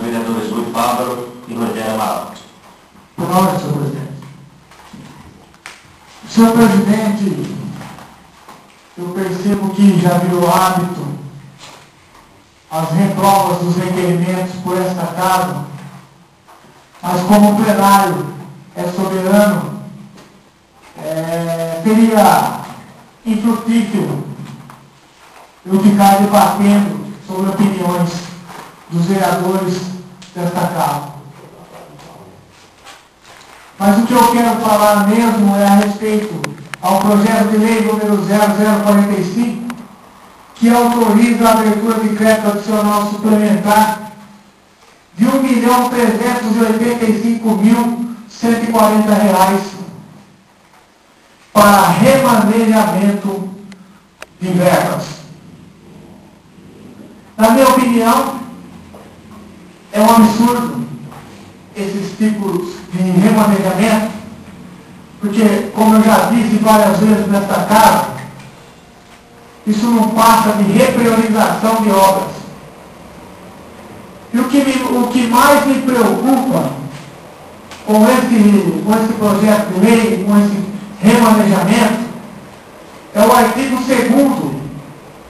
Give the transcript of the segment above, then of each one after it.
vereadores Rui Fávaro e Rogério Amaral. Por ordem, senhor presidente. Senhor presidente, eu percebo que já virou hábito as reprovas dos requerimentos por esta casa, mas como o plenário é soberano, seria infrutífero eu ficar debatendo sobre opiniões dos vereadores desta casa. Mas o que eu quero falar mesmo é a respeito ao projeto de lei número 0045, que autoriza a abertura de crédito adicional suplementar de R$ 1.385.140 para remanejamento de verbas. Na minha opinião, é um absurdo esses tipos de remanejamento, porque, como eu já disse várias vezes nesta casa, isso não passa de repriorização de obras. E o que mais me preocupa com esse projeto de lei, com esse remanejamento, é o artigo 2º,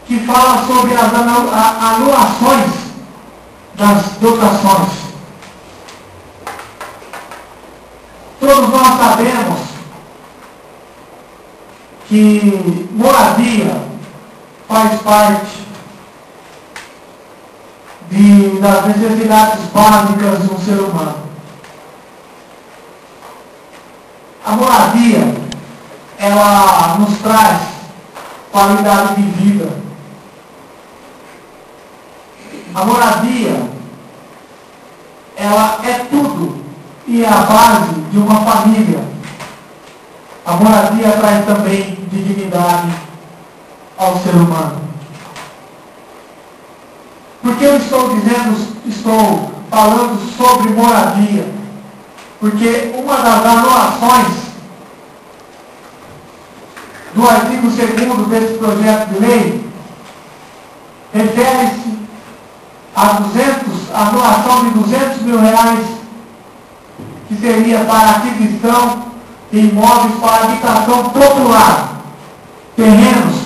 que fala sobre as anulações das dotações. Todos nós sabemos que moradia faz parte das necessidades básicas de um ser humano. A moradia, ela nos traz qualidade de vida. A moradia, ela é tudo e é a base de uma família. A moradia traz também dignidade ao ser humano. Por que eu estou falando sobre moradia? Porque uma das anulações do artigo 2º desse projeto de lei refere-se a anulação de R$200 mil, que seria para aquisição de imóveis para habitação popular, terrenos.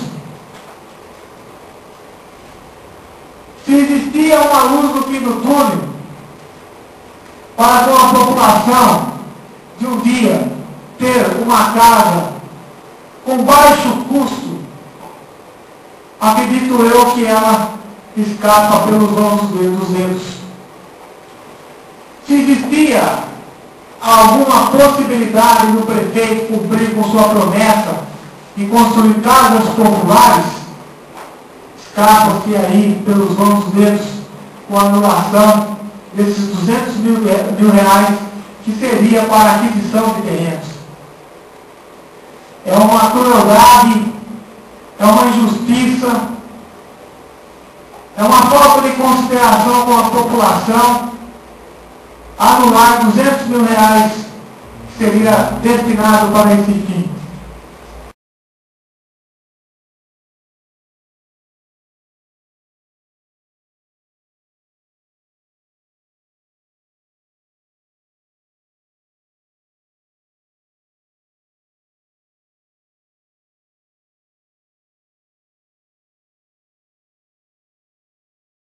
Se existia uma luz no fim do túnel para com a população de um dia ter uma casa com baixo custo, acredito eu que ela escapa pelos olhos dos dedos. Se existia alguma possibilidade do prefeito cumprir com sua promessa e construir casas populares, escapa-se aí pelos mãos dos dedos com a anulação desses R$200 mil, que seria para aquisição de terrenos. É uma crueldade, é uma injustiça, é uma falta de consideração com a população anular R$200 mil que seria destinado para esse fim.